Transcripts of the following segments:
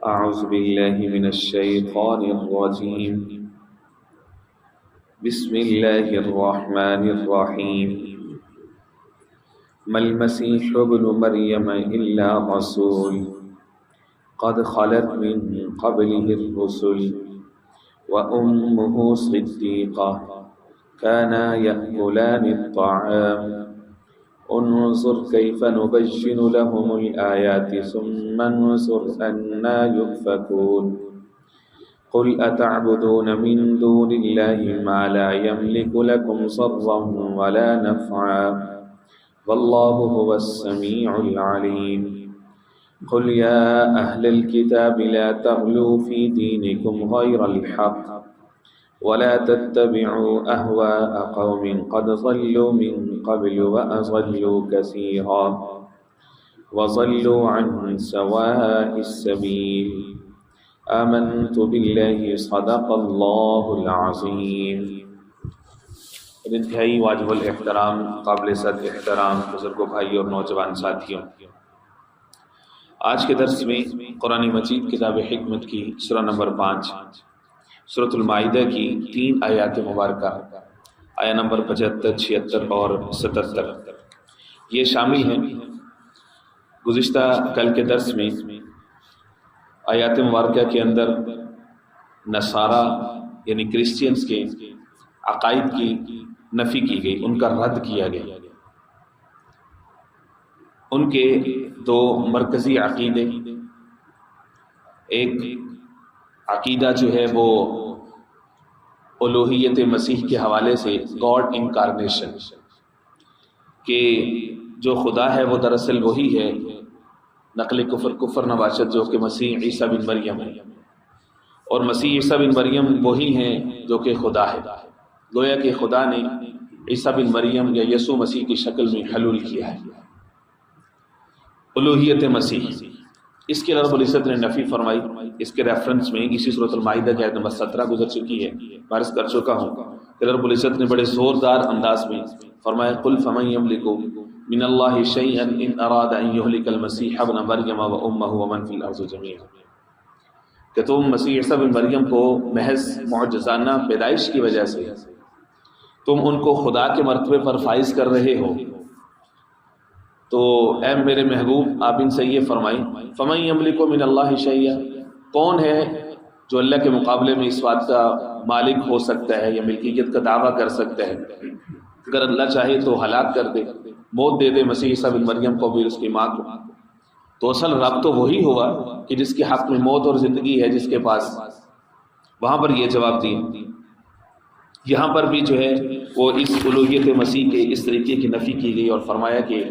أعوذ بالله من الشيطان الرجيم. بسم الله الرحمن الرحيم. ما المسيح ابن مريم إلا رسول قد خلت من قبله الرسل وأمه صديقة كانا يأكلان الطعام انظر كيف نبين لهم الآيات ثم انظر أنى يؤفكون. قل أتعبدون من دون الله ما لا يملك لكم ضرا ولا نفعا والله هو السميع العليم. قل يا أهل الكتاب لا تغلوا في دينكم غير الحق ولا تتبعوا أهواء قوم قد ضلوا من قبل وأضلوا كثيرا وضلوا عن سواء السبيل. آمنت بالله صدق اللہ العظیم. انتہائی واجب الاحترام، قابل صد احترام بزرگوں، بھائی اور نوجوان ساتھیوں، آج کے درس میں قرآن مجید کتاب حکمت کی سورہ نمبر 5 سورۃ المائدہ کی 3 آیات مبارکہ، آیا نمبر 75، 76 اور 77 یہ شامل ہیں۔ گزشتہ کل کے درس میں آیات مبارکہ کے اندر نصارہ یعنی کرسچینز کے عقائد کی نفی کی گئی، ان کا رد کیا گیا۔ ان کے 2 مرکزی عقیدے، ایک عقیدہ جو ہے وہ الوہیت مسیح کے حوالے سے گاڈ انکارنیشن، کہ جو خدا ہے وہ دراصل وہی ہے، نقل کفر نباشت، جو کہ مسیح عیسیٰ بن مریم ہے، اور مسیح عیسیٰ بن مریم وہی ہیں جو کہ خدا ہے۔ گویا کہ خدا نے عیسیٰ بن مریم یا یسوع مسیح کی شکل میں حلول کیا ہے، الوہیت مسیح۔ اس کے رب العزت نے نفی فرمائی۔ اس کے ریفرنس میں اسی سورۃ المائدہ کی آیت نمبر 17 گزر چکی ہے، عرض کر چکا ہوں کہ رب العزت نے بڑے زوردار انداز میں فرمایا، قل فمن یملک من اللہ شیئا ان اراد ان یہلک المسیح ابن مریم وامہ ومن فی الارض جميعا، کہ تم مسیح عیسیٰ بن مریم کو محض معجزانہ پیدائش کی وجہ سے تم ان کو خدا کے مرتبے پر فائز کر رہے ہو، تو اے میرے محبوب آپ ان سے یہ فرمائیں، فمن یملک من اللہ شیئا، کون ہے جو اللہ کے مقابلے میں اس بات کا مالک ہو سکتا ہے یا ملکیت کا دعویٰ کر سکتا ہے؟ اگر اللہ چاہے تو ہلاک کر دے، موت دے دے مسیح عیسیٰ بن مریم کو بھی اس کی ماں کو، تو اصل رب تو وہی ہوگا کہ جس کے حق میں موت اور زندگی ہے جس کے پاس۔ وہاں پر یہ جواب دیا، یہاں پر بھی جو ہے وہ اس الوہیت مسیح کے اس طریقے کی نفی کی گئی، اور فرمایا کہ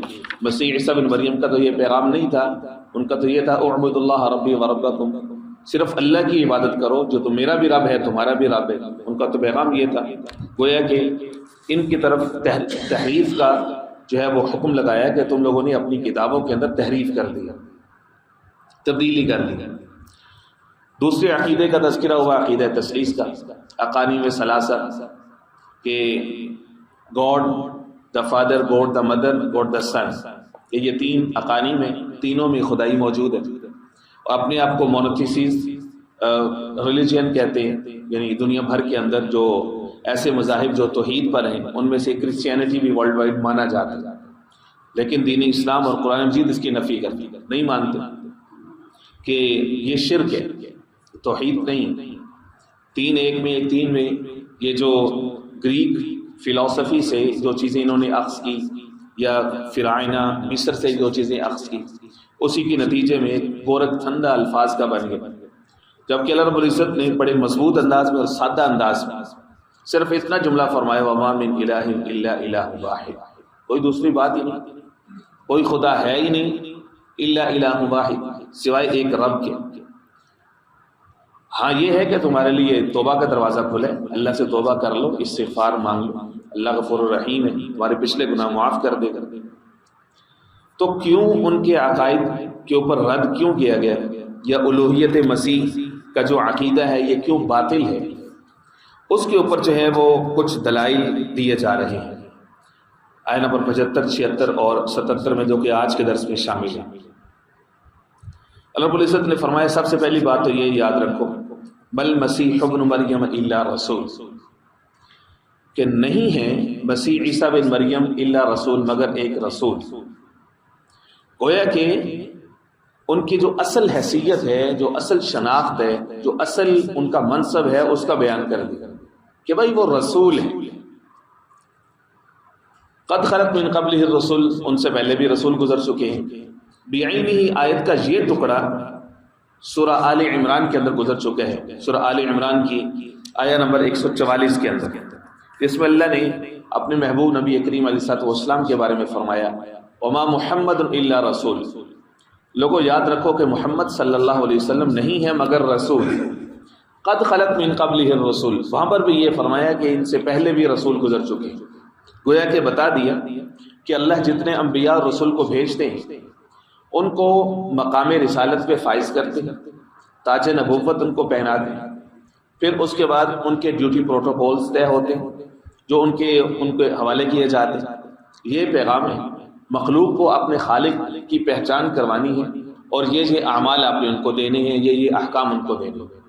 مسیح عیسیٰ بن مریم کا تو یہ پیغام نہیں تھا، ان کا تو یہ تھا اعبدوا اللہ ربی و ربکم، صرف اللہ کی عبادت کرو جو تو میرا بھی رب ہے تمہارا بھی رب ہے، ان کا تو پیغام یہ تھا۔ گویا کہ ان کی طرف تحریف کا جو ہے وہ حکم لگایا کہ تم لوگوں نے اپنی کتابوں کے اندر تحریف کر دیا، تبدیلی کر دی۔ دوسرے عقیدے کا تذکرہ ہوا، عقیدہ تثلیث کا، اقانیم ثلاثہ، کہ God the father, God the mother, God the son, یہ 3 اقانیم ہیں، تینوں میں خدائی موجود ہے۔ اپنے آپ کو مونوتھیسیس ریلیجن کہتے ہیں، یعنی دنیا بھر کے اندر جو ایسے مذاہب جو توحید پر ہیں، ان میں سے کرسچینٹی بھی ورلڈ وائڈ مانا جاتا ہے، لیکن دین اسلام اور قرآن مجید اس کی نفی کرتی ہے، نہیں مانتے کہ یہ شرک ہے، توحید نہیں۔ 3 ایک میں، 3 میں یہ جو گریک فلسفی سے جو چیزیں انہوں نے اخذ کی، یا فرعونہ مصر سے جو چیزیں اخذ کی، اسی کے نتیجے میں گورکھ دھندا الفاظ کا بن گیا، جبکہ اللہ رب العزت نے بڑے مضبوط انداز میں اور سادہ انداز میں صرف اتنا جملہ فرمایا، وما من الہ الا الہ واحد، کوئی دوسری بات ہی نہیں، کوئی خدا ہے ہی نہیں، الا الہ واحد، سوائے ایک رب کے۔ ہاں یہ ہے کہ تمہارے لیے توبہ کا دروازہ کھلے، اللہ سے توبہ کر لو، استغفار مانگ لو، اللہ غفور الرحیم ہے، تمہارے پچھلے گناہ معاف کر دے گا۔ تو کیوں ان کے عقائد کے اوپر رد کیوں کیا گیا، یا الوہیت مسیح کا جو عقیدہ ہے یہ کیوں باطل ہے، اس کے اوپر جو ہے وہ کچھ دلائل دیے جا رہے ہیں۔ آیت نمبر 75، 76 اور 77 میں، جو کہ آج کے درس میں شامل ہیں۔ اللہ رب العزت نے فرمایا سب سے پہلی بات تو یہ یاد رکھو، بل مسیح ابن مریم الا رسول، کہ نہیں ہے مسیح عیسیٰ بن مریم الا رسول، مگر ایک رسول۔ گویا کہ ان کی جو اصل حیثیت ہے، جو اصل شناخت ہے، جو اصل ان کا منصب ہے، اس کا بیان کر دیا کہ بھائی وہ رسول ہیں۔ قد خلت من قبلہ الرسل، ان سے پہلے بھی رسول گزر چکے ہیں۔ بعینہ، آیت کا یہ ٹکڑا سورہ آل عمران کے اندر گزر چکا ہے، سورہ آل عمران کی آیہ نمبر 144 کے اندر، اس میں اللہ نے اپنے محبوب نبی کریم علیہ الصلوۃ والسلام کے بارے میں فرمایا وما محمد الا رسول۔ لوگوں یاد رکھو کہ محمد صلی اللہ علیہ وسلم نہیں ہے مگر رسول۔ قد خلت من قبلہ الرسل، وہاں پر بھی یہ فرمایا کہ ان سے پہلے بھی رسول گزر چکے ہیں۔ گویا کہ بتا دیا کہ اللہ جتنے انبیاء اور رسول کو بھیجتے ہیں ان کو مقام رسالت پہ فائز کرتے ہیں، تاج نبوت ان کو پہناتے ہیں، پھر اس کے بعد ان کے ڈیوٹی پروٹوکولز طے ہوتے ہیں جو ان کے حوالے کیے جاتے ہیں۔ یہ پیغام ہے، مخلوق کو اپنے خالق کی پہچان کروانی ہے، اور یہ اعمال آپ نے ان کو دینے ہیں، یہ احکام ان کو دینے ہیں۔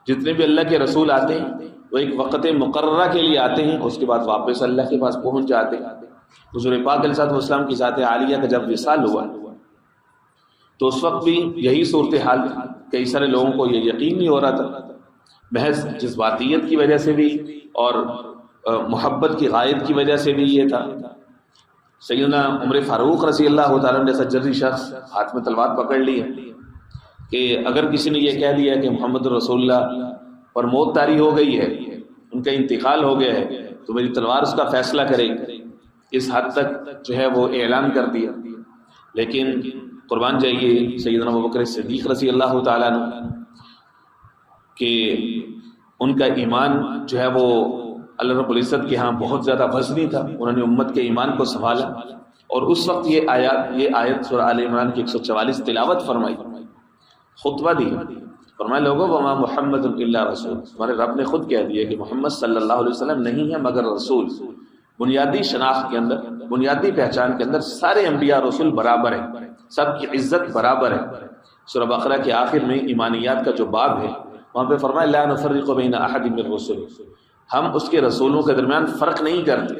جتنے بھی اللہ کے رسول آتے ہیں وہ ایک وقت مقررہ کے لیے آتے ہیں، اس کے بعد واپس اللہ کے پاس پہنچ جاتے ہیں۔ حضور پاک علیہ الصلوۃ والسلام کی ذات عالیہ کا جب وصال ہوا تو اس وقت بھی یہی صورتحال تھی، کئی سارے لوگوں کو یہ یقین نہیں ہو رہا تھا، محض جذباتیت کی وجہ سے بھی اور محبت کی غائب کی وجہ سے بھی یہ تھا۔ سیدنا عمر فاروق رضی اللہ تعالیٰ جیسا جری شخص ہاتھ میں تلوار پکڑ لی ہے کہ اگر کسی نے یہ کہہ دیا کہ محمد رسول اللہ پر موت طاری ہو گئی ہے، ان کا انتقال ہو گیا ہے، تو میری تلوار اس کا فیصلہ کرے، اس حد تک جو ہے وہ اعلان کر دیا۔ لیکن قربان جائیے سیدنا ابوبکر صدیق رضی اللہ تعالیٰ عنہ کہ ان کا ایمان جو ہے وہ اللہ رب العزت کے ہاں بہت زیادہ وزنی تھا، انہوں نے امت کے ایمان کو سنبھالا، اور اس وقت یہ آیت سورہ آل عمران کی 144 تلاوت فرمائی، خطبہ دی، فرمایا لوگوں وما محمد الا رسول، ہمارے رب نے خود کہہ دیا کہ محمد صلی اللہ علیہ وسلم نہیں ہے مگر رسول۔ بنیادی شناخت کے اندر، بنیادی پہچان کے اندر سارے انبیاء رسول برابر ہیں، سب کی عزت برابر ہے۔ سورہ بقرہ کے آخر میں ایمانیات کا جو باب ہے وہاں پہ فرمایا لا نفرق بین احد من الرسل، ہم اس کے رسولوں کے درمیان فرق نہیں کرتے،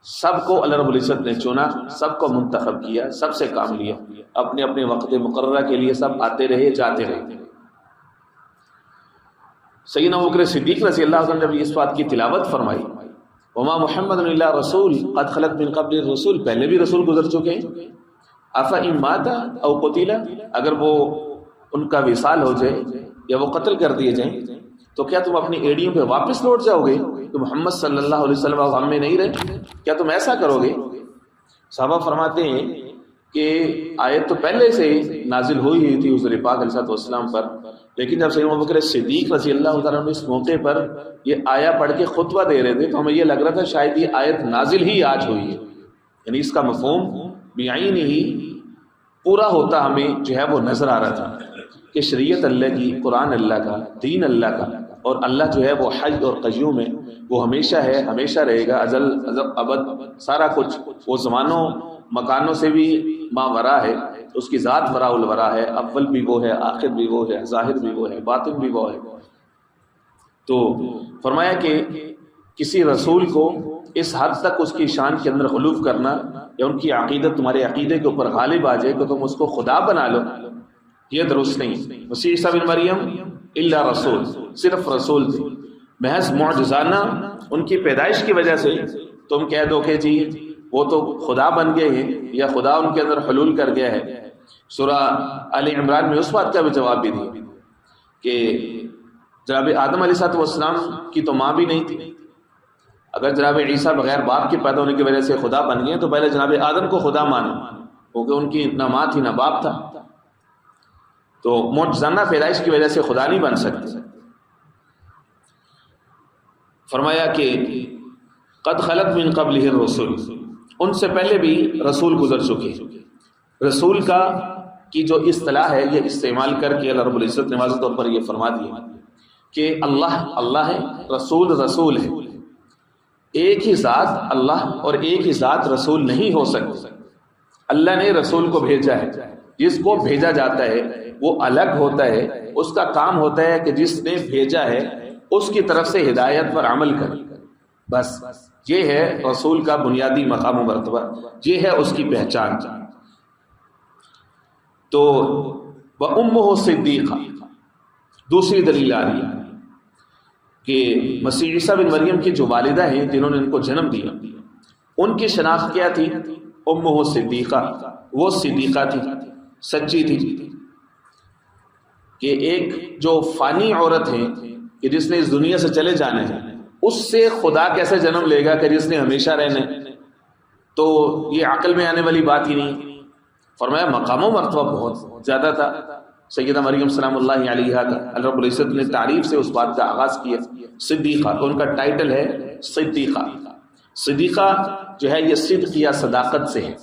سب کو اللہ رب العزت نے چنا، سب کو منتخب کیا، سب سے کام لیا، اپنے اپنے وقت مقررہ کے لیے سب آتے رہے جاتے رہے۔ سیدنا ابوبکر صدیق رضی اللہ عنہ نے جب اس بات کی تلاوت فرمائی وما محمد الا رسول قد خلت من قبل الرسول، پہلے بھی رسول گزر چکے ہیں، افإن مات او قتل، اگر وہ ان کا وصال ہو جائے یا وہ قتل کر دیے جائیں تو کیا تم اپنی ایڑیوں پہ واپس لوٹ جاؤ گے تو محمد صلی اللہ علیہ وسلم ہم میں نہیں رہے؟ کیا تم ایسا کرو گے؟ صحابہ فرماتے ہیں کہ آیت تو پہلے سے نازل ہوئی تھی حضور پاک علیہ الصلوۃ والسلام پر، لیکن جب سیدنا ابوبکر صدیق رضی اللہ تعالیٰ عنہ اس موقع پر یہ آیا پڑھ کے خطبہ دے رہے تھے تو ہمیں یہ لگ رہا تھا شاید یہ آیت نازل ہی آج ہوئی ہے، یعنی اس کا مفہوم بعین ہی پورا ہوتا ہمیں جو ہے وہ نظر آ رہا تھا کہ شریعت اللہ کی، قرآن اللہ کا، دین اللہ کا، اور اللہ جو ہے وہ حی اور قیوم ہے، وہ ہمیشہ ہے، ہمیشہ رہے گا، ازل ابد، سارا کچھ، وہ زمانوں مکانوں سے بھی ماورا ہے، اس کی ذات وراء الورا ہے، اول بھی وہ ہے، آخر بھی وہ ہے، ظاہر بھی وہ ہے، باطن بھی وہ ہے۔ تو فرمایا کہ کسی رسول کو اس حد تک اس کی شان کے اندر غلوف کرنا یا ان کی عقیدت تمہارے عقیدے کے اوپر غالب آ جائے کہ تم اس کو خدا بنا لو، یہ درست نہیں۔ مسیح عیسیٰ بن مریم الا رسول، صرف رسول تھے، محض معجزانہ ان کی پیدائش کی وجہ سے تم کہہ دو کہ جی وہ تو خدا بن گئے ہیں یا خدا ان کے اندر حلول کر گیا ہے۔ سورہ آل عمران میں اس بات کا بھی جواب بھی دیا کہ جناب آدم علیہ السلام کی تو ماں بھی نہیں تھی، اگر جناب عیسیٰ بغیر باپ کے پیدا ہونے کی وجہ سے خدا بن گئے تو پہلے جناب آدم کو خدا مانو، کیونکہ ان کی نہ ماں تھی نہ باپ تھا، تو معجزانہ پیدائش کی وجہ سے خدا نہیں بن سکتے۔ فرمایا کہ قد خلت من قبلہ الرسل، ان سے پہلے بھی رسول گزر چکے۔ رسول کی جو اصطلاح ہے یہ استعمال کر کے اللہ رب العزت نے واضح طور پر یہ فرما دیا کہ اللہ ہے، رسول ہے، ایک ہی ذات اللہ اور ایک ہی ذات رسول نہیں ہو سکتے۔ اللہ نے رسول کو بھیجا ہے، جس کو بھیجا جاتا ہے وہ الگ ہوتا ہے، اس کا کام ہوتا ہے کہ جس نے بھیجا ہے اس کی طرف سے ہدایت پر عمل کرے، بس یہ ہے رسول کا بنیادی مقام و مرتبہ، یہ ہے اس کی پہچان۔ تو وَأُمُّهُ صِدِّيقَةٌ، دوسری دلیل آ رہی ہے کہ مسیح عیسیٰ بن مریم کی جو والدہ ہیں جنہوں نے ان کو جنم دیا، ان کی شناخت کیا تھی؟ امہ صدیقہ، وہ صدیقہ تھی، سچی تھی۔ کہ ایک جو فانی عورت ہے کہ جس نے اس دنیا سے چلے جانا ہے، اس سے خدا کیسے جنم لے گا کہ جس نے ہمیشہ رہنا ہے؟ تو یہ عقل میں آنے والی بات ہی نہیں۔ فرمایا مقام و مرتبہ بہت زیادہ تھا سیدہ مریم سلام اللہ علیہا کا۔ اللہ رب العزت نے تعریف سے اس بات کا آغاز کیا، صدیقہ، تو ان کا ٹائٹل ہے صدیقہ۔ صدیقہ جو ہے یہ صدق یا صداقت سے ہے،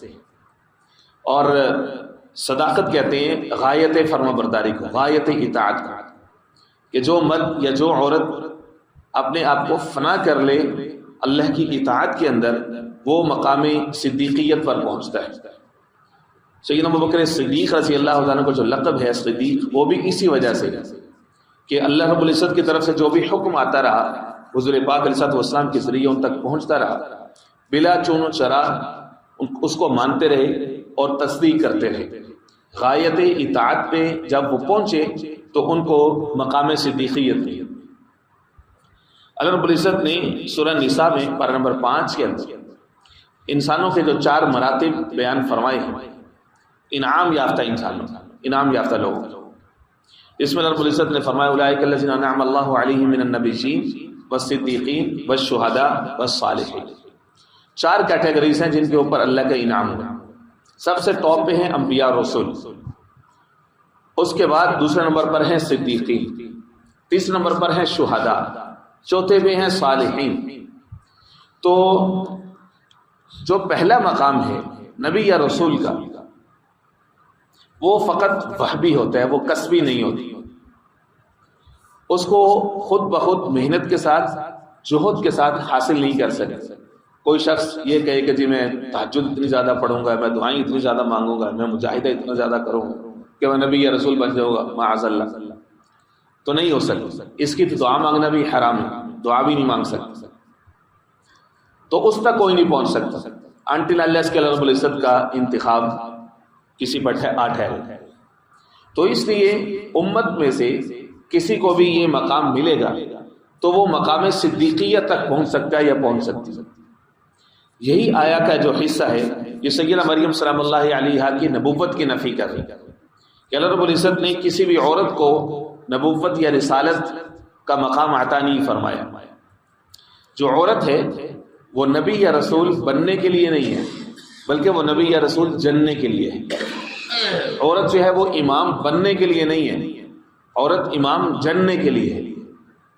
اور صداقت کہتے ہیں غایت فرما برداری کو، غایت اطاعت کو، کہ جو مرد یا جو عورت اپنے آپ کو فنا کر لے اللہ کی اطاعت کے اندر، وہ مقام صدیقیت پر پہنچتا ہے۔ سیدنا ابوبکر صدیق رضی اللہ عنہ کو جو لقب ہے صدیق، وہ بھی اسی وجہ سے کہ اللہ رب العزت کی طرف سے جو بھی حکم آتا رہا حضور پاک علیہ السلام کے ذریعے ان تک پہنچتا رہا، بلا چون و چرا اس کو مانتے رہے اور تصدیق کرتے رہے۔ غایت اطاعت پہ جب وہ پہنچے تو ان کو مقام صدیقیت دی۔ اللہ رب العزت نے سورہ نساء میں پارہ نمبر 5 کے اندر انسانوں کے جو 4 مراتب بیان فرمائے ہیں، انعام یافتہ انسانوں، انعام یافتہ لوگ، اس میں اللہ رب العزت نے فرمایا اولئک الذین انعم اللہ علیہم من النبیین والصدیقین والشہداء والصالحین۔ 4 کیٹیگریز ہیں جن کے اوپر اللہ کا انعام ہوا۔ سب سے ٹاپ پہ ہیں انبیاء اور رسول، اس کے بعد دوسرے نمبر پر ہیں صدیقین، تیسرے نمبر پر ہیں شہداء، چوتھے پہ ہیں صالحین۔ تو جو پہلا مقام ہے نبی یا رسول کا، وہ فقط وحبی ہوتا ہے، وہ کسبی نہیں ہوتی، اس کو خود بخود محنت کے ساتھ، جہد کے ساتھ حاصل نہیں کر سکتے۔ کوئی شخص یہ کہے کہ جی میں تہجد اتنی زیادہ پڑھوں گا، میں دعائیں اتنی زیادہ مانگوں گا، میں مجاہدہ اتنا زیادہ کروں گا کہ میں نبی یا رسول بن جاؤں گا، معاذ اللہ، تو نہیں ہو سکتا۔ اس کی تو دعا مانگنا بھی حرام ہے، دعا بھی نہیں مانگ سکتا، تو اس تک کوئی نہیں پہنچ سکتا انٹل اللہ کے اللہ رب العزت کا انتخاب کسی پر ٹھہرے۔ تو اس لیے امت میں سے کسی کو بھی یہ مقام ملے گا تو وہ مقام صدیقیت تک پہنچ سکتا ہے یا پہنچ سکتی ہے۔ یہی آیا کا جو حصہ ہے یہ سیدہ مریم سلام اللہ علیہا کی نبوت کی نفی کر رہی ہے کہ اللہ رب العزت نے کسی بھی عورت کو نبوت یا رسالت کا مقام عطا نہیں فرمایا۔ جو عورت ہے وہ نبی یا رسول بننے کے لیے نہیں ہے، بلکہ وہ نبی یا رسول جننے کے لیے ہے۔ عورت جو ہے وہ امام بننے کے لیے نہیں ہے، عورت امام جننے کے لیے ہے۔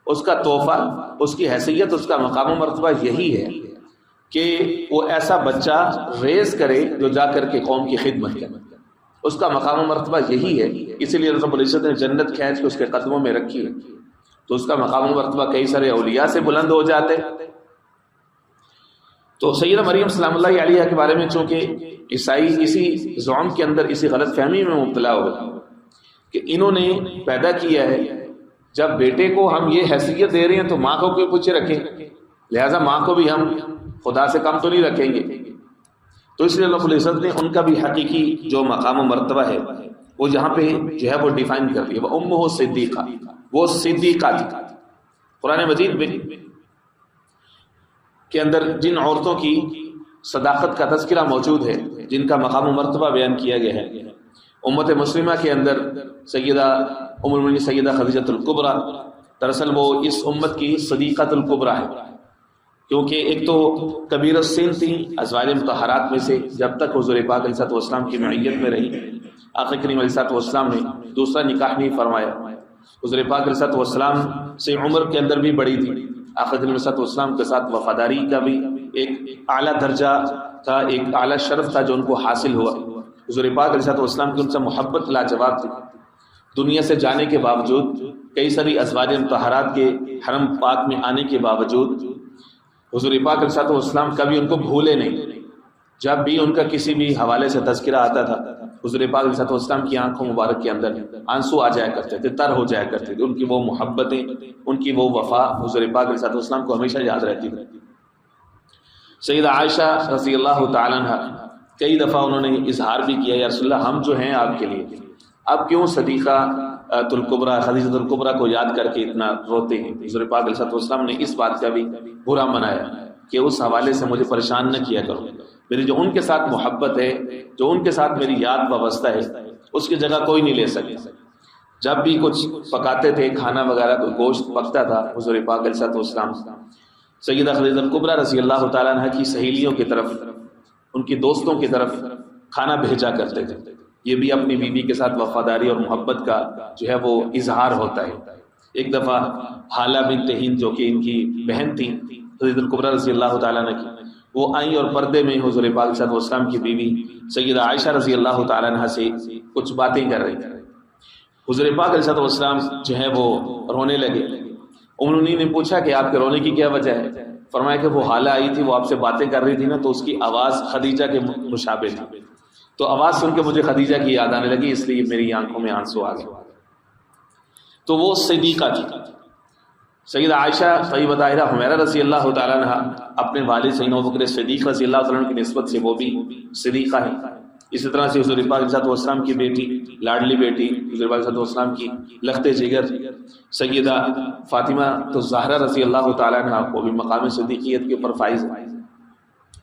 اس کا تحفہ، اس کی حیثیت، اس کا مقام و مرتبہ یہی ہے کہ وہ ایسا بچہ ریز کرے جو جا کر کے قوم کی خدمت کرے۔ اس کا مقام و مرتبہ یہی ہے، اسی لیے رب العزت نے جنت کھینچ کے اس کے قدموں میں رکھی ہے، تو اس کا مقام و مرتبہ کئی سارے اولیاء سے بلند ہو جاتے۔ تو سیدہ مریم سلام اللہ علیہا کے بارے میں چونکہ عیسائی اسی زعم کے اندر، اسی غلط فہمی میں مبتلا ہو گئے کہ انہوں نے پیدا کیا ہے، جب بیٹے کو ہم یہ حیثیت دے رہے ہیں تو ماں کو کیوں پیچھے رکھیں، لہٰذا ماں کو بھی ہم خدا سے کم تو نہیں رکھیں گے۔ تو اس لیے اللہ العزت نے ان کا بھی حقیقی جو مقام و مرتبہ ہے وہ یہاں پہ جو ہے وہ ڈیفائن کر دیا، وَأُمُّهُ صِدِّيقَةٌ، وہ صدیقہ تھی۔ قرآن مجید میں کے اندر جن عورتوں کی صداقت کا تذکرہ موجود ہے، جن کا مقام و مرتبہ بیان کیا گیا ہے، امت مسلمہ کے اندر سیدہ ام المؤمنین سیدہ خدیجہ الکبریٰ، دراصل وہ اس امت کی صدیقۃ الکبریٰ ہے، کیونکہ ایک تو کبیر السن تھی ازواج مطہرات میں سے، جب تک حضور پاک علیہ السلام کی معیت میں رہی، آقا کریم علیہ السلام نے دوسرا نکاح نہیں فرمایا۔ حضور پاک علیہ السلام سے عمر کے اندر بھی بڑی تھی، آقا کریم علیہ السلام کے ساتھ وفاداری کا بھی ایک اعلیٰ درجہ تھا، ایک اعلیٰ شرف تھا جو ان کو حاصل ہوا۔ حضور پاک علیہ السلام کی ان سے محبت لاجواب تھی۔ دنیا سے جانے کے باوجود، کئی ساری ازواج مطہرات کے حرم پاک میں آنے کے باوجود، حضور پاک علیہ السلام کبھی ان کو بھولے نہیں۔ جب بھی ان کا کسی بھی حوالے سے تذکرہ آتا تھا حضور پاک علیہ السلام کی آنکھوں مبارک کے اندر آنسو آ جایا کرتے تھے، تر ہو جایا کرتے تھے، ان کی وہ محبتیں، ان کی وہ وفا حضور پاک علیہ السلام کو ہمیشہ یاد رہتی تھی۔ سیدہ عائشہ رضی اللہ تعالیٰ عنہ کئی دفعہ انہوں نے اظہار بھی کیا، یا رسول اللہ ہم جو ہیں آپ کے لیے اب کیوں صدیقہ الکبریٰ خدیجہ الکبریٰ کو یاد کر کے اتنا روتے ہیں؟ حضور پاک علیہ السلام نے اس بات کا بھی برا منایا کہ اس حوالے سے مجھے پریشان نہ کیا کرو، میری جو ان کے ساتھ محبت ہے، جو ان کے ساتھ میری یاد وابستہ ہے، اس کی جگہ کوئی نہیں لے سکے۔ جب بھی کچھ پکاتے تھے، کھانا وغیرہ، کوئی گوشت پکتا تھا، حضور پاک علیہ السلام سیدہ خدیجہ الکبریٰ رضی اللہ تعالیٰ عنہ کی سہیلیوں کی طرف، ان کی دوستوں کی طرف کھانا بھیجا کرتے تھے۔ یہ بھی اپنی بیوی کے ساتھ وفاداری اور محبت کا جو ہے وہ اظہار ہوتا ہے۔ ایک دفعہ حالہ بنت ہند جو کہ ان کی بہن تھی خدیجہ الکبریٰ رضی اللہ تعالیٰ عنہ کی، وہ آئیں اور پردے میں حضور پاک صلی اللہ علیہ وسلم کی بیوی سیدہ عائشہ رضی اللہ تعالیٰ عنہ سے کچھ باتیں کر رہی تھیں۔ حضور پاک علیہ الصلوۃ والسلام جو ہے وہ رونے لگے۔ انہوں نے پوچھا کہ آپ کے رونے کی کیا وجہ ہے؟ فرمایا کہ وہ حالہ آئی تھی، وہ آپ سے باتیں کر رہی تھی نا، تو اس کی آواز خدیجہ کے مشابہ تھی، تو آواز سن کے مجھے خدیجہ کی یاد آنے لگی، اس لیے میری آنکھوں میں آنسو آ گئے۔ تو وہ صدیقہ تھی۔ سیدہ عائشہ طیبہ طاہرہ حمیرہ رضی اللہ تعالیٰ عنہ اپنے والد سیدنا ابوبکر صدیق رضی اللہ تعالیٰ عنہ کی نسبت سے وہ بھی صدیقہ ہے۔ اسی طرح سے حضور پاک علیہ السلام کی بیٹی، لاڈلی بیٹی، حضور پاک علیہ السلام کی لخت جگر سیدہ فاطمہ الزہرا رضی اللہ تعالیٰ عنہ، وہ بھی مقام صدیقیت کے اوپر فائز ہے۔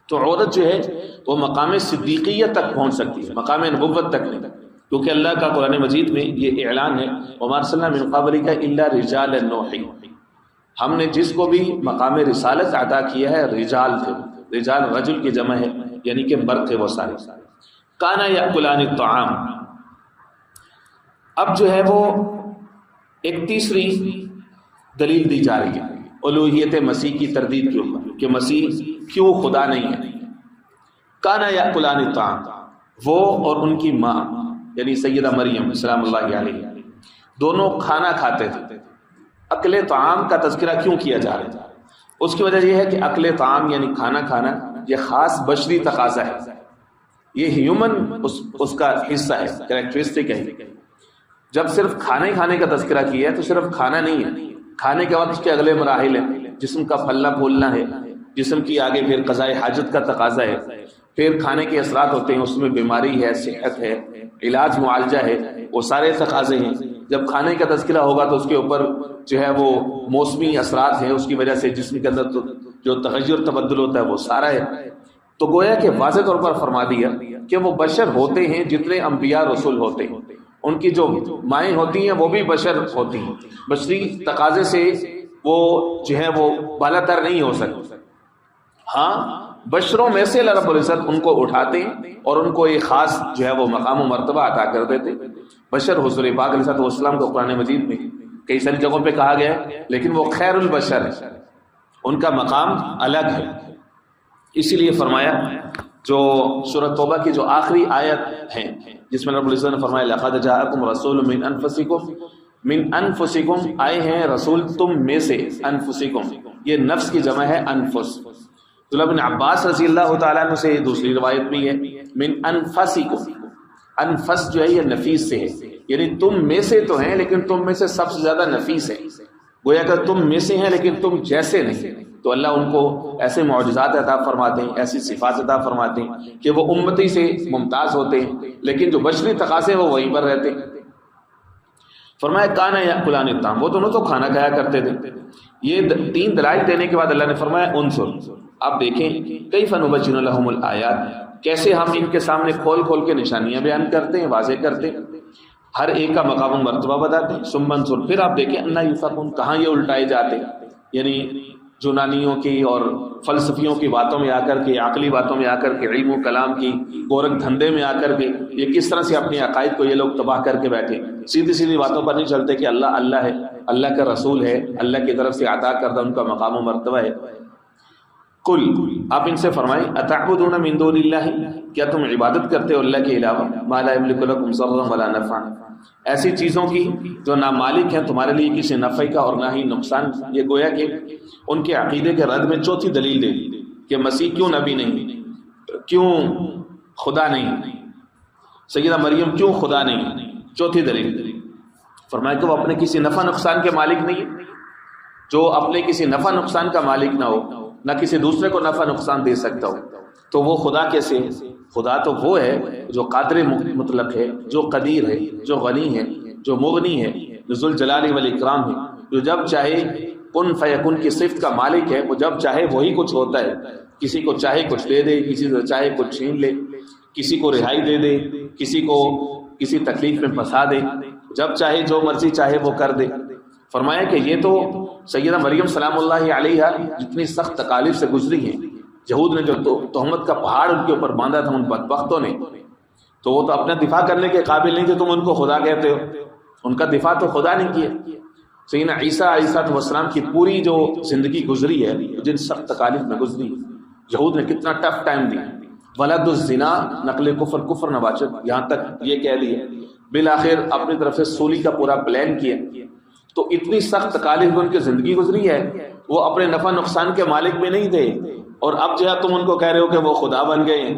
تو عورت جو ہے وہ مقام صدیقیت تک پہنچ سکتی ہے، مقام نبوت تک نہیں، کیونکہ اللہ کا قرآن مجید میں یہ اعلان ہے وَمَا أَرْسَلْنَا مِن قَبْلِكَ إِلَّا رِجَالًا نُوحِي، ہم نے جس کو بھی مقام رسالت عطا کیا ہے رجال تھے، رجال رجل کی جمع ہے، یعنی کہ مرد تھے وہ سارے۔ کانا یأکلان الطعام، اب جو ہے وہ ایک تیسری دلیل دی جا رہی ہے الوہیت مسیح کی تردید کے اوپر، کہ مسیح کیوں خدا نہیں ہے۔ کانا یأکلان الطعام، وہ اور ان کی ماں یعنی سیدہ مریم سلام اللہ علیہ دونوں کھانا کھاتے تھے۔ اکل طعام کا تذکرہ کیوں کیا جا رہا ہے؟ اس کی وجہ یہ ہے کہ اکل طعام یعنی کھانا کھانا یہ خاص بشری تقاضا ہے، یہ ہیومن اس کا حصہ ہے، کریکٹرسٹک ہے۔ جب صرف کھانے کا تذکرہ کیا ہے تو صرف کھانا نہیں ہے، کھانے کے بعد اس کے اگلے مراحل ہیں، جسم کا پھلنا پھولنا ہے، جسم کی آگے پھر قضاء حاجت کا تقاضا ہے، پھر کھانے کے اثرات ہوتے ہیں، اس میں بیماری ہے، صحت ہے، علاج معالجہ ہے، وہ سارے تقاضے ہیں۔ جب کھانے کا تذکرہ ہوگا تو اس کے اوپر جو ہے وہ موسمی اثرات ہیں، اس کی وجہ سے جسم کے اندر جو تغیر تبدل ہوتا ہے وہ سارا ہے۔ تو گویا کہ واضح طور پر فرما دیا کہ وہ بشر ہوتے ہیں جتنے انبیاء رسول ہوتے ہیں، ان کی جو مائیں ہوتی ہیں وہ بھی بشر ہوتی ہیں، بشری تقاضے سے وہ جو ہے وہ بالا تر نہیں ہو سکتے۔ ہاں بشروں میں سے اللہ رب العزت ان کو اٹھاتے ہیں اور ان کو ایک خاص جو ہے وہ مقام و مرتبہ عطا کر دیتے۔ بشر حضور پاک علیہ السلام کو قرآن مجید میں کئی ساری جگہوں پہ کہا گیا ہے، لیکن وہ خیر البشر ہے، ان کا مقام الگ ہے۔ اسی لیے فرمایا جو سورۃ توبہ کی جو آخری آیت ہے جس میں رب العزت نے فرمایا لقد جاءکم رسول من انفسکم، آئے ہیں رسول تم میں سے، انفسکم یہ نفس کی جمع ہے انفس۔ عبداللہ بن عباس رضی اللہ تعالیٰ عنہ سے دوسری روایت بھی ہے من انفسکم، انفس جو ہے یہ نفیس سے ہے، یعنی تم میں سے تو ہیں لیکن تم میں سے سب سے زیادہ نفیس ہے، گویا کہ تم میں سے ہیں لیکن تم جیسے نہیں۔ تو اللہ ان کو ایسے معجزات عطا فرماتے ہیں، ایسی صفات عطا فرماتے ہیں کہ وہ امتی سے ممتاز ہوتے ہیں، لیکن جو بشری تقاضے وہ وہیں پر رہتے ہیں۔ فرمایا کانا یأکلان الطعام، وہ دونوں تو کھانا کھایا کرتے تھے۔ یہ تین دلائل دینے کے بعد اللہ نے فرمایا انظر، آپ دیکھیں کیف نبین لہم الآیات، کیسے ہم ان کے سامنے کھول کھول کے نشانیاں بیان کرتے ہیں، واضح کرتے ہیں، ہر ایک کا مقام و مرتبہ بتاتے ہیں۔ ثم انظر، پھر آپ دیکھیں انا یؤفکون، کہاں یہ الٹائے جاتے ہیں، یعنی یونانیوں کی اور فلسفیوں کی باتوں میں آ کر کے، عقلی باتوں میں آ کر کے، علم و کلام کی گورکھ دھندے میں آ کر کے یہ کس طرح سے اپنے عقائد کو یہ لوگ تباہ کر کے بیٹھے، سیدھی سیدھی باتوں پر نہیں چلتے کہ اللہ اللہ ہے، اللہ کا رسول ہے، اللہ کی طرف سے عطا کردہ ان کا مقام و مرتبہ ہے۔ کل، آپ ان سے فرمائیں اتعبدون من دون اللہ، کیا تم عبادت کرتے ہو اللہ کے علاوہ ما لا یملک لکم ضرا ولا نفعا، ایسی چیزوں کی جو نہ مالک ہیں تمہارے لیے کسی نفع کا اور نہ ہی نقصان۔ یہ گویا کہ ان کے عقیدے کے رد میں چوتھی دلیل دے دی کہ مسیح کیوں نبی نہیں، کیوں خدا نہیں۔ سیدہ مریم کیوں خدا نہیں؟ چوتھی دلیل فرمایا کہ وہ اپنے کسی نفع نقصان کے مالک نہیں ہے. جو اپنے کسی نفع نقصان کا مالک نہ ہو، نہ کسی دوسرے کو نفع نقصان دے سکتا ہو، تو وہ خدا کیسے؟ خدا تو وہ ہے جو قادر مطلق ہے، جو قدیر ہے، جو غنی ہے، جو مغنی ہے، جو ذوالجلال والاکرام ہے، جو جب چاہے کن فیکن کی صفت کا مالک ہے. وہ جب چاہے وہی کچھ ہوتا ہے. کسی کو چاہے کچھ دے دے، کسی کو چاہے کچھ چھین لے، کسی کو رہائی دے دے، کسی کو کسی تکلیف میں پھنسا دے، جب چاہے جو مرضی چاہے وہ کر دے. فرمایا کہ یہ تو سیدہ مریم سلام اللہ علیہا جتنی سخت تکالیف سے گزری ہیں، یہود نے جو تہمت کا پہاڑ ان کے اوپر باندھا تھا ان بدبختوں نے، تو وہ تو اپنا دفاع کرنے کے قابل نہیں تھے. تم ان کو خدا کہتے ہو. ان کا دفاع تو خدا نہیں کیا. سیدنا عیسیٰ علیہ السلام کی پوری جو زندگی گزری ہے، جن سخت تکالیف میں گزری، یہود نے کتنا ٹف ٹائم دیا. ولد الزنا نقل کفر، کفر نواچک، یہاں تک یہ کہہ دیا. بالآخر اپنی طرف سے سولی کا پورا پلان کیا. تو اتنی سخت تکالیف میں ان کی زندگی گزری ہے، وہ اپنے نفع نقصان کے مالک بھی نہیں تھے، اور اب جو ہے تم ان کو کہہ رہے ہو کہ وہ خدا بن گئے ہیں.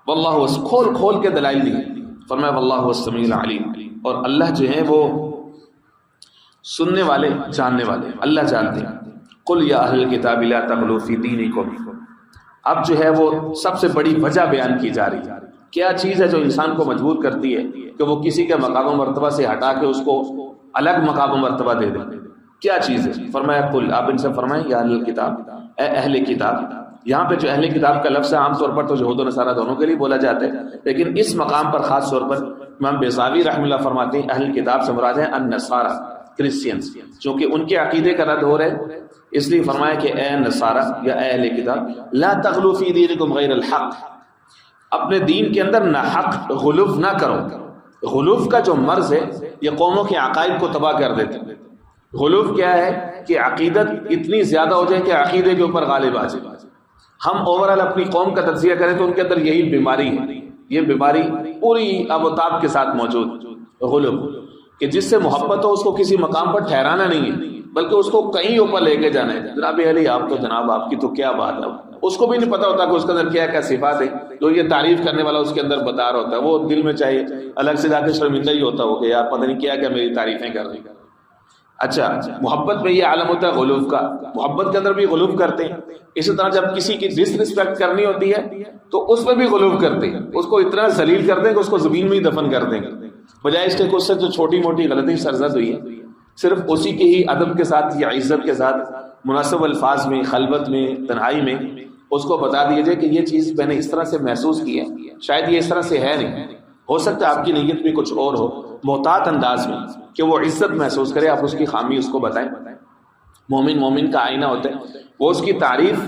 واللہ کھول کھول کے دلائل دی. فرمایا واللہ السمیع العلیم، اور اللہ جو ہے وہ سننے والے جاننے والے، اللہ جانتے ہیں. قل یا اہل الکتاب لا تغلوا فی دینکم. اب جو ہے وہ سب سے بڑی وجہ بیان کی جا رہی ہے. کیا چیز ہے جو انسان کو مجبور کرتی ہے کہ وہ کسی کے مقام و مرتبہ سے ہٹا کے اس کو الگ مقام و مرتبہ دے دے؟ کیا چیز ہے؟ فرمایا قل، آپ ان سے فرمائیں یا اہل الکتاب، اے اہل کتاب. یہاں پہ جو اہل کتاب کا لفظ ہے عام طور پر تو یہود و نصارہ دونوں کے لیے بولا جاتا ہے، لیکن اس مقام پر خاص طور پر امام بیضاوی رحمہ اللہ فرماتے ہیں اہل کتاب سے مراد ہے النصارى، کرسچینز، چونکہ ان کے عقیدے کا رد ہو رہا ہے. اس لیے فرمایا کہ اے نصارہ یا اے اہل کتاب لا تغلوا فی دینکم غیر الحق، اپنے دین کے اندر نہ حق غلو نہ کرو. غلو کا جو مرض ہے یہ قوموں کے عقائد کو تباہ کر دیتے ہیں. غلو کیا ہے کہ عقیدت اتنی زیادہ ہو جائے کہ عقیدے کے اوپر غالب آ جائے. ہم اوورال اپنی قوم کا تجزیہ کریں تو ان کے اندر یہی بیماری ہے. یہ بیماری پوری آب کے ساتھ موجود، غلو، کہ جس سے محبت ہو اس کو کسی مقام پر ٹھہرانا نہیں ہے بلکہ اس کو کہیں اوپر لے کے جانا ہے. جناب علی آپ تو جناب آپ کی تو کیا بات ہے، اس کو بھی نہیں پتا ہوتا کہ اس کے اندر کیا کیا صفات ہے جو یہ تعریف کرنے والا اس کے اندر بتا رہا ہوتا ہے. وہ دل میں چاہیے الگ سے جا کے شرمندہ ہی ہوتا ہو کہ یار پتہ نہیں کیا کیا میری تعریفیں کر رہی. اچھا، محبت میں یہ عالم ہوتا ہے غلو کا، محبت کے اندر بھی غلو کرتے ہیں. اسی طرح جب کسی کی ڈس رسپیکٹ کرنی ہوتی ہے تو اس میں بھی غلو کرتے ہیں، اس کو اتنا ذلیل کر دیں کہ اس کو زمین میں ہی دفن کر دیں گے، بجائے اس کے کچھ سے جو چھوٹی موٹی غلطی سرزد ہوئی ہے صرف اسی کے ہی ادب کے ساتھ یا عزت کے ساتھ مناسب الفاظ میں، خلوت میں، تنہائی میں اس کو بتا دیجئے کہ یہ چیز میں نے اس طرح سے محسوس کی ہے، شاید یہ اس طرح سے ہے نہیں، ہو سکتا ہے آپ کی نیت بھی کچھ اور ہو. محتاط انداز میں کہ وہ عزت محسوس کرے، آپ اس کی خامی اس کو بتائیں. مومن کا آئینہ ہوتا ہے، وہ اس کی تعریف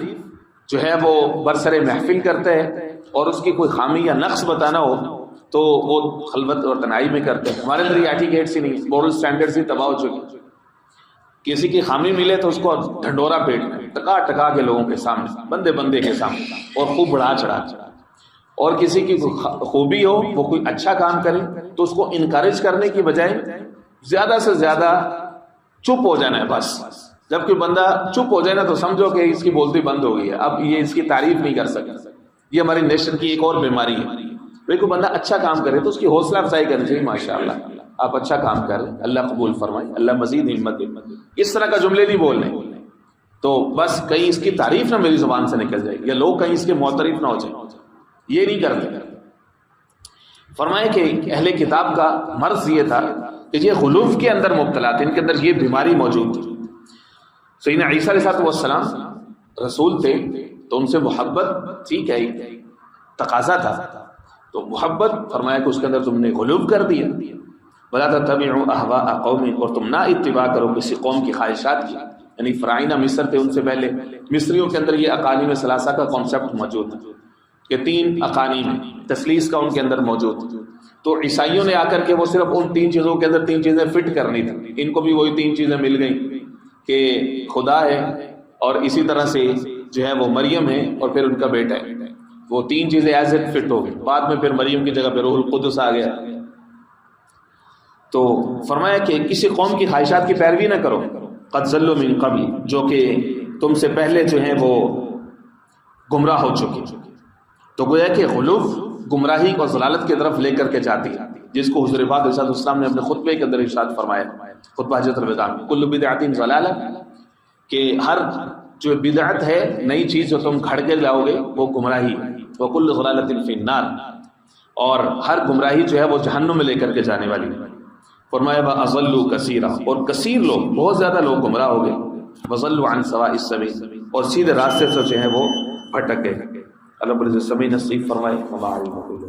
جو ہے وہ برسر محفل کرتا ہے، اور اس کی کوئی خامی یا نقص بتانا ہو تو وہ خلوت اور تنہائی میں کرتے ہیں. ہمارے اندر یہ ایٹیکیٹس ہی نہیں، مورل سٹینڈرڈز ہی تباہ ہو چکے. کسی کی خامی ملے تو اس کو ڈھنڈورا پیٹ ٹکا ٹکا کے لوگوں کے سامنے، بندے کے سامنے، اور خوب بڑھا چڑھا. اور کسی کی خوبی ہو، وہ کوئی اچھا کام کرے تو اس کو انکریج کرنے کی بجائے زیادہ سے زیادہ چپ ہو جانا ہے بس. جب کوئی بندہ چپ ہو جائے نا تو سمجھو کہ اس کی بولتی بند ہو گئی ہے، اب یہ اس کی تعریف نہیں کر سکتا. یہ ہماری نیشن کی ایک اور بیماری ہے. کوئی بندہ اچھا کام کرے تو اس کی حوصلہ افزائی کرنی چاہیے، ماشاءاللہ آپ اچھا کام کریں، اللہ قبول فرمائے، اللہ مزید ہمت دے. اس طرح کا جملے نہیں بولنے تو بس کہیں اس کی تعریف نہ میری زبان سے نکل جائے یا لوگ کہیں اس کے معترف نہ ہو جائیں، یہ نہیں کرتے. فرمائے کہ اہل کتاب کا مرض یہ تھا کہ یہ غلوف کے اندر مبتلا تھے، ان کے اندر یہ بیماری موجود تھی. سیدنا عیسیٰ علیہ السلام رسول تھے تو ان سے محبت ٹھیک ہے، تقاضا تھا تو محبت. فرمایا کہ اس کے اندر تم نے غلوف کر دیا. وَلَا تَتَّبِعُوا أَهْوَاءَ قَوْمٍ، اور تم نہ اتباع کرو کسی قوم کی خواہشات کی. یعنی فرعونہ مصر تھے ان سے پہلے، مصریوں کے اندر یہ اقانیم ثلاثہ کا کانسیپٹ موجود ہے کہ 3 اقانیم تثلیث کا ان کے اندر موجود. تو عیسائیوں نے آ کر کے وہ صرف ان 3 چیزوں کے اندر 3 چیزیں فٹ کرنی تھی. ان کو بھی وہی 3 چیزیں مل گئیں کہ خدا ہے، اور اسی طرح سے جو ہے وہ مریم ہے، اور پھر ان کا بیٹا ہے. وہ 3 چیزیں ایز اٹ فٹ ہو گئی. بعد میں پھر مریم کی جگہ پہ روح القدس آ گیا. تو فرمایا کہ کسی قوم کی خواہشات کی پیروی نہ کرو. قد ضلوا من قبل، جو کہ تم سے پہلے جو ہیں وہ گمراہ ہو چکے. تو گویا کہ غلوف گمراہی اور ضلالت کی طرف لے کر کے جاتی ہے، جس کو حضور پاک علیہ السلام نے اپنے خطبے کے اندر ارشاد فرمایا، خطبہ حجۃ الوداع میں، کل بدعۃ ضلالہ، کہ ہر جو بدعت ہے، نئی چیز جو تم گھڑ کے لاؤ گے وہ گمراہی، وکل ضلالۃ فی النار، اور ہر گمراہی جو ہے وہ جہنم میں لے کر کے جانے والی ہے۔ فرمایا وَأَضَلُّوا كَثِيرًا، اور کثیر لوگ، بہت زیادہ لوگ گمراہ ہو گئے، وَضَلُّوا عَنْ سَوَاءِ السَّبِيلِ، اور سیدھے راستے سے جو ہے وہ بھٹک گئے۔ اللہ رب العزت سمجھ نصیب فرمائے۔